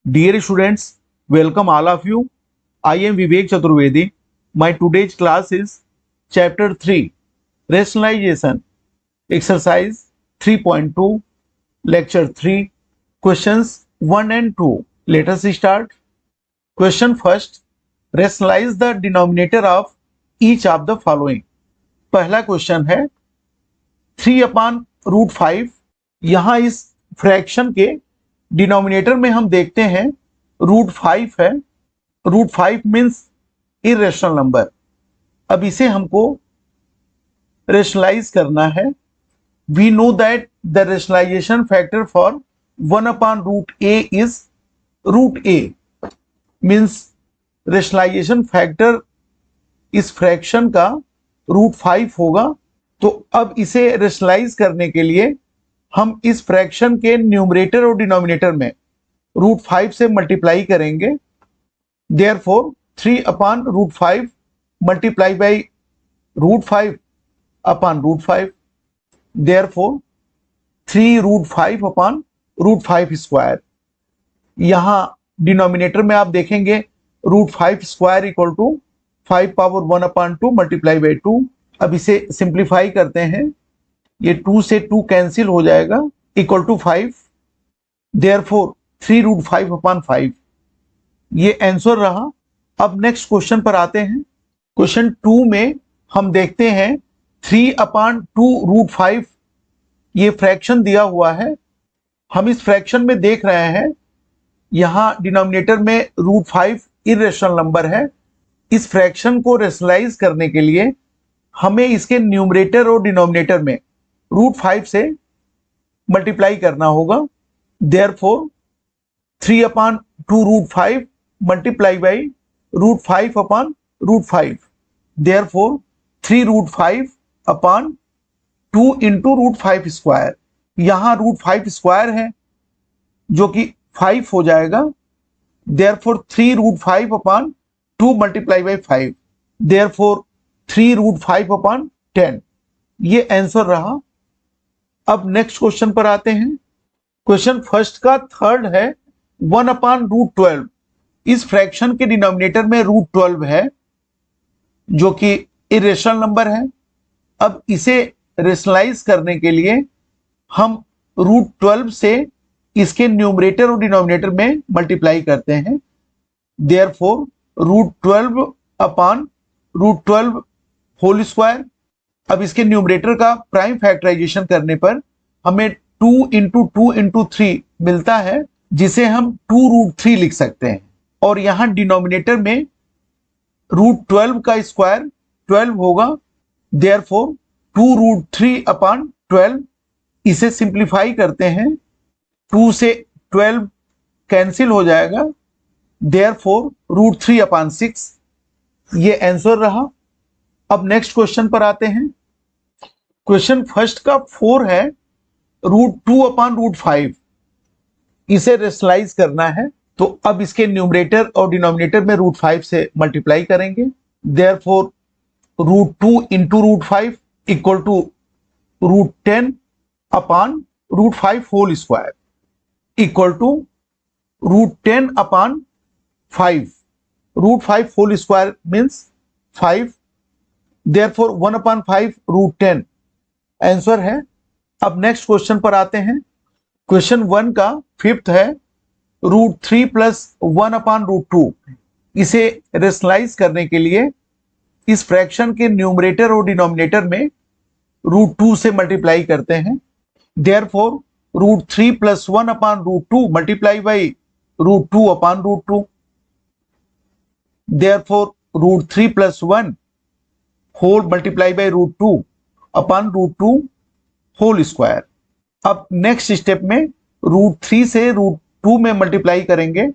Dear students, welcome all of you. I am Vivek Chaturvedi. My today's class is Chapter 3 Rationalization, Exercise 3.2, Lecture 3, Questions 1 and 2. Let us start. Question first. Rationalize the denominator of each of the following. पहला question है 3/√5। यहाँ इस fraction के denominator में हम देखते हैं √5 है। √5 मीन्स इरेशनल नंबर। अब इसे हमको रेशनलाइज करना है। We know that the rationalisation factor for 1/√a is √a means rationalisation factor इस फ्रैक्शन का √5 होगा। तो अब इसे रेशनलाइज करने के लिए हम इस फ्रैक्शन के न्यूमरेटर और डिनोमिनेटर में √5 से मल्टीप्लाई करेंगे। Therefore 3/√5 multiply by √5/√5। Therefore 3√5/√5 square. यहाँ डिनोमिनेटर में आप देखेंगे √5 square equal to 5/1/2 multiply by 2। अब इसे सिंप्लीफाई करते हैं, ये 2 से 2 कैंसिल हो जाएगा, इक्वल टू 5। देयरफॉर 3√5/5 ये आंसर रहा। अब नेक्स्ट क्वेश्चन पर आते हैं। क्वेश्चन 2 में हम देखते हैं 3/2√5 ये फ्रैक्शन दिया हुआ है। हम इस फ्रैक्शन में देख रहे हैं यहाँ डिनोमिनेटर में √5 इरेशनल नंबर है। इस फ्रैक्शन को रेशनलाइज करने के लिए हमें इसके न्यूमरेटर और डिनोमिनेटर में √5 से मल्टीप्लाई करना होगा। Therefore 3/2√5 multiply by √5/√5। Therefore 3√5/2 into √5 square. यहाँ √5 स्क्वायर है जो कि 5 हो जाएगा। Therefore 3√5/2 multiply by 5। देयरफॉर 3√5/10 ये आंसर रहा। अब नेक्स्ट क्वेश्चन पर आते हैं। क्वेश्चन फर्स्ट का थर्ड है 1/√12। इस फ्रैक्शन के डिनोमिनेटर में √12 है जो कि इरेशनल नंबर है। अब इसे रेशनलाइज करने के लिए हम √12 से इसके न्यूमरेटर और डिनोमिनेटर में मल्टीप्लाई करते हैं। Therefore √12/√12 whole square. अब इसके न्यूमरेटर का प्राइम फैक्टराइजेशन करने पर हमें 2 इंटू 2 इंटू 3 मिलता है, जिसे हम 2√3 लिख सकते हैं। और यहां डिनोमिनेटर में √12 का स्क्वायर 12 होगा। देयरफॉर 2√3/12 इसे सिंप्लीफाई करते हैं, 2 से 12 कैंसिल हो जाएगा। देयरफॉर √3/6 ये आंसर रहा। अब नेक्स्ट क्वेश्चन पर आते हैं। क्वेश्चन फर्स्ट का 4 है √2/√5। इसे रेशनलाइज करना है, तो अब इसके न्यूमरेटर और डिनोमिनेटर में √5 से मल्टीप्लाई करेंगे। Therefore √2 into √5 equal to √10/√5 whole square equal to √10/5। √5 whole square means 5। Therefore 1/5 √10 answer है। अब नेक्स्ट क्वेश्चन पर आते हैं। क्वेश्चन 1 का फिफ्थ है √3 + 1/√2। इसे रेशनलाइज करने के लिए इस फ्रैक्शन के न्यूमरेटर और डिनोमिनेटर में √2 से मल्टीप्लाई करते हैं। Therefore √3 + 1/√2 multiply by √2/√2। Therefore √3 + 1 whole multiply by √2/√2 whole square. अब नेक्स्ट स्टेप में √3 से √2 में मल्टीप्लाई करेंगे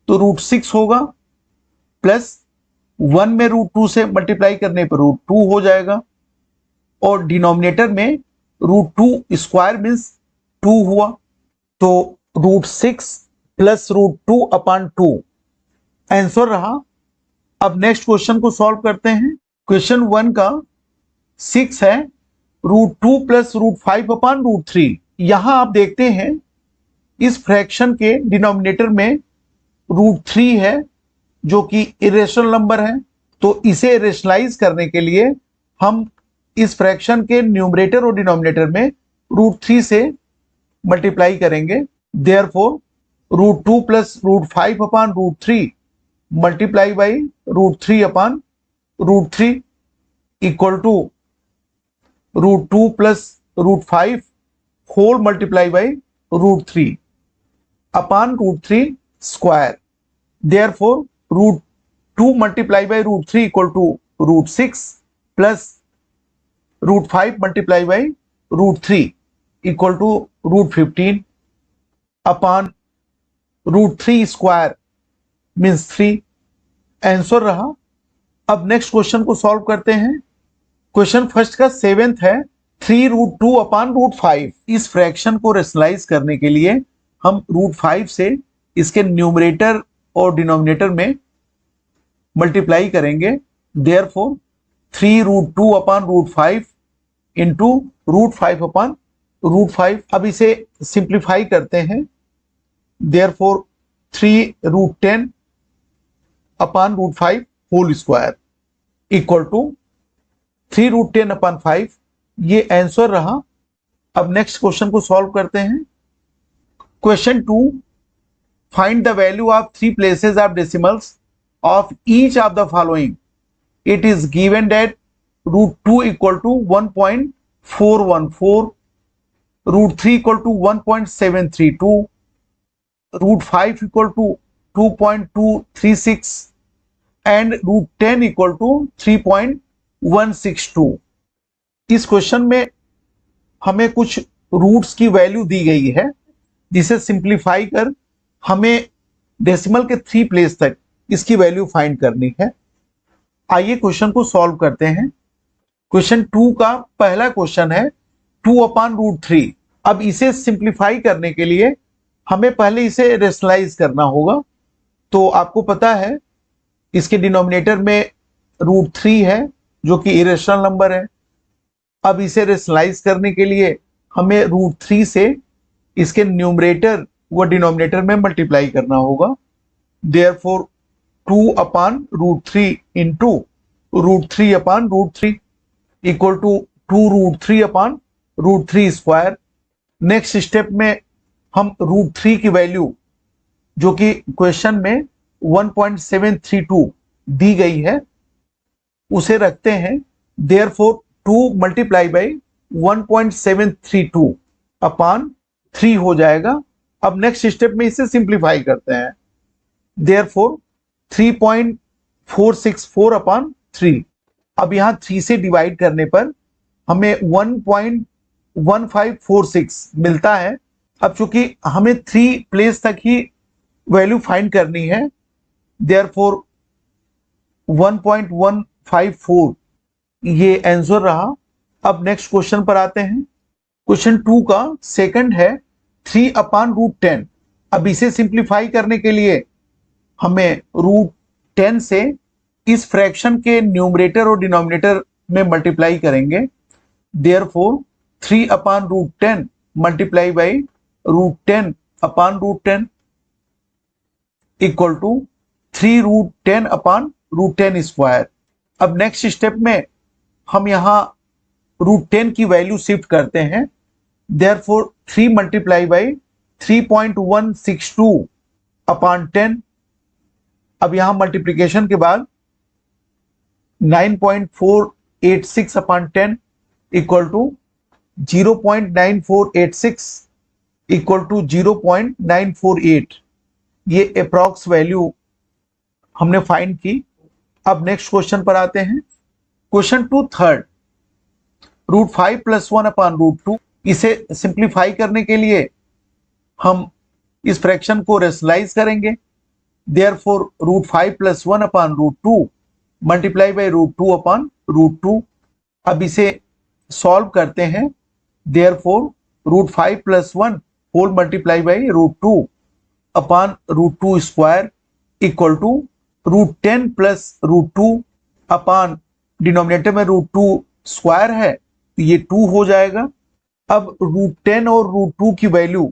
तो √6 होगा, प्लस 1 में √2 से मल्टीप्लाई करने पर √2 हो जाएगा। और डिनोमिनेटर में √2 स्क्वायर मीन्स 2 हुआ, तो √6 + √2/2 आंसर रहा। अब नेक्स्ट क्वेश्चन को सॉल्व करते हैं। क्वेश्चन 1 का 6 है √2 + √5/√3। यहां आप देखते हैं इस फ्रैक्शन के डिनोमिनेटर में √3 है जो कि इरेशनल नंबर है, तो इसे रेशनलाइज करने के लिए हम इस फ्रैक्शन के न्यूमरेटर और डिनोमिनेटर में √3 से मल्टीप्लाई करेंगे। Therefore √2 plus √5 upon √3 multiply by √3 upon √3 equal to √2 plus √5 whole multiply by √3 upon √3 square. Therefore √2 multiply by √3 equal to √6 plus √5 multiply by √3 equal to √15 upon √3 square means 3। Answer रहा। अब next question को solve करते हैं। Question first का 7th है 3√2 upon √5। इस fraction को rationalise करने के लिए हम √5 से इसके न्यूमरेटर और डिनोमिनेटर में मल्टीप्लाई करेंगे। Therefore 3√2 upon √5 into √5 upon √5। अब इसे सिंप्लीफाई करते हैं। Therefore 3√10 upon √5 whole square equal to 3√10 upon 5। ये आंसर रहा। अब नेक्स्ट क्वेश्चन को सॉल्व करते हैं। Question 2, find the value of 3 places of decimals of each of the following. It is given that √2 equal to 1.414, √3 equal to 1.732, √5 equal to 2.236 and √10 equal to 3.162। इस question में हमें कुछ roots की value दी गई है जिसे सिंप्लीफाई कर हमें डेसिमल के 3 प्लेस तक इसकी वैल्यू फाइंड करनी है। आइए क्वेश्चन को सॉल्व करते हैं। क्वेश्चन 2 का पहला क्वेश्चन है 2 अपॉन √3। अब इसे सिंप्लीफाई करने के लिए हमें पहले इसे रेशनलाइज करना होगा। तो आपको पता है इसके डिनोमिनेटर में √3 है जो कि इरेशनल नंबर है। अब इसे रेशनलाइज करने के लिए हमें √3 से इसके न्यूमरेटर व डिनोमिनेटर में मल्टीप्लाई करना होगा। Therefore 2 upon √3 into √3 upon √3 equal to 2√3 upon √3 square. Next step में हम √3 की वैल्यू जो कि क्वेश्चन में 1.732 दी गई है उसे रखते हैं। देयरफॉर 2 मल्टीप्लाई बाई 1.732 अपॉन 3 हो जाएगा। अब नेक्स्ट स्टेप में इसे सिंप्लीफाई करते हैं। Therefore 3.464 upon 3। अब यहां 3 से डिवाइड करने पर हमें 1.1546 मिलता है। अब चूंकि हमें 3 प्लेस तक ही वैल्यू फाइंड करनी है, देयरफॉर 1.154 ये आंसर रहा। अब नेक्स्ट क्वेश्चन पर आते हैं। क्वेश्चन 2 का सेकंड है 3 अपॉन √10। अब इसे सिंप्लीफाई करने के लिए हमें √10 से इस फ्रैक्शन के न्यूमरेटर और डिनोमिनेटर में मल्टीप्लाई करेंगे। Therefore 3 upon √10 multiply by √10 upon √10 equal to 3√10 upon √10 square. अब नेक्स्ट स्टेप में हम यहाँ √10 की वैल्यू शिफ्ट करते हैं। Therefore 3 multiply by 3.162 upon 10। अब यहाँ मल्टीप्लिकेशन के बाद 9.486 upon 10 equal to 0.9486 equal to 0.948। ये अप्रॉक्स वैल्यू हमने फाइंड की। अब नेक्स्ट क्वेश्चन पर आते हैं। Question 2 third, √5 plus 1 upon √2। इसे सिंप्लीफाई करने के लिए हम इस फ्रैक्शन को रेशनलाइज करेंगे। Therefore √5 plus 1 upon √2 multiply by √2 upon √2। अब इसे सॉल्व करते हैं। Therefore √5 plus 1 whole multiply by √2 upon √2 square equal to √10 plus √2 upon denominator में √2 स्क्वायर है तो ये 2 हो जाएगा। अब √10 और √2 की वैल्यू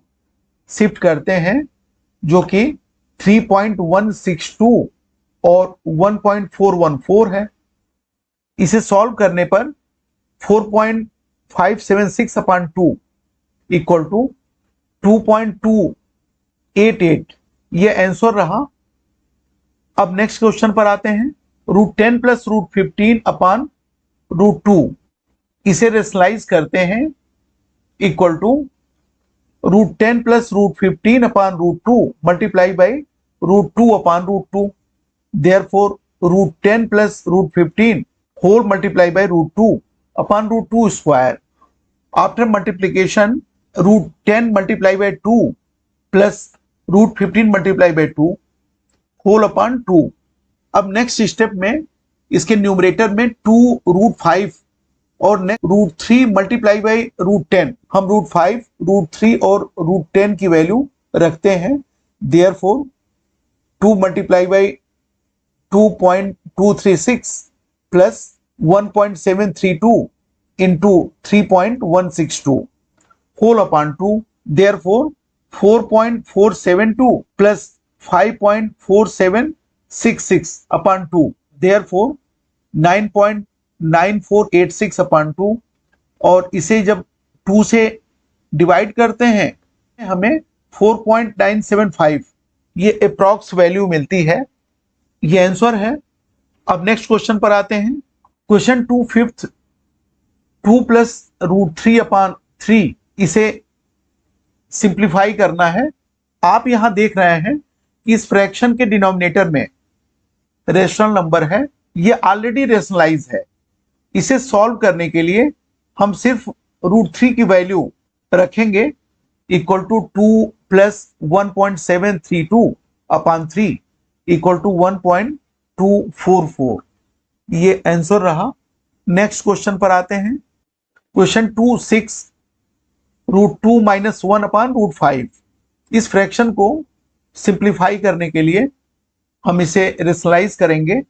शिफ्ट करते हैं जो कि 3.162 और 1.414 है। इसे सॉल्व करने पर 4.576 अपॉन 2 इक्वल टू 2.288 ये आंसर रहा। अब नेक्स्ट क्वेश्चन पर आते हैं। √10 प्लस √15 अपॉन √2 इसे रेशनलाइज करते हैं equal to √10 plus √15 upon √2 multiply by √2 upon √2। Therefore √10 plus √15 whole multiply by √2 upon √2 square. After multiplication, √10 multiply by 2 plus √15 multiply by 2 whole upon 2. अब नेक्स्ट स्टेप में इसके न्यूमरेटर में 2√5 और √3 मल्टीप्लाई बाई √10 हम √5, √3 और √10 की वैल्यू रखते हैं। Therefore 2 multiply by 2.236 plus 1.732 into 3.162 whole upon 2. Therefore 4.472 plus 5.4766 upon 2. Therefore 9.9486 upon 2 और इसे जब 2 से डिवाइड करते हैं हमें 4.975 ये अप्रॉक्स वैल्यू मिलती है। ये आंसर है। अब नेक्स्ट क्वेश्चन पर आते हैं। क्वेश्चन 2 फिफ्थ 2 प्लस √3 अपॉन 3 इसे सिंप्लीफाई करना है। आप यहां देख रहे हैं कि इस फ्रैक्शन के डिनोमिनेटर में रेशनल नंबर है, ये ऑलरेडी रेशनलाइज है। इसे सॉल्व करने के लिए हम सिर्फ √3 की वैल्यू रखेंगे equal to 2 plus 1.732 upon 3 equal to 1.244 ये आंसर रहा। नेक्स्ट क्वेश्चन पर आते हैं। क्वेश्चन 2 6 √2 माइनस 1 अपॉन √5 इस फ्रैक्शन को सिंप्लीफाई करने के लिए हम इसे रेशनलाइज करेंगे।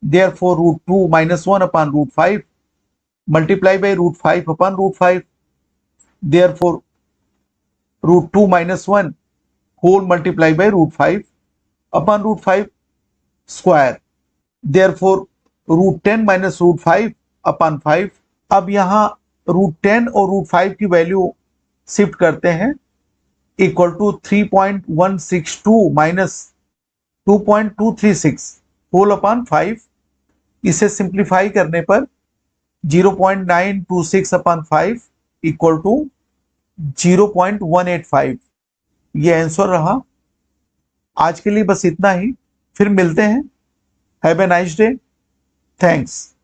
Therefore √2 minus 1 upon √5 multiply by √5 upon √5। Therefore √2 minus 1 whole multiply by √5 upon √5 square. Therefore √10 minus √5 upon 5। अब यहाँ √10 और √5 की वैल्यू शिफ्ट करते हैं equal to 3.162 minus 2.236 whole upon 5। इसे सिंप्लीफाई करने पर 0.926 अपॉन 5 इक्वल टू 0.185 ये आंसर रहा। आज के लिए बस इतना ही, फिर मिलते हैं। Have a nice day. Thanks.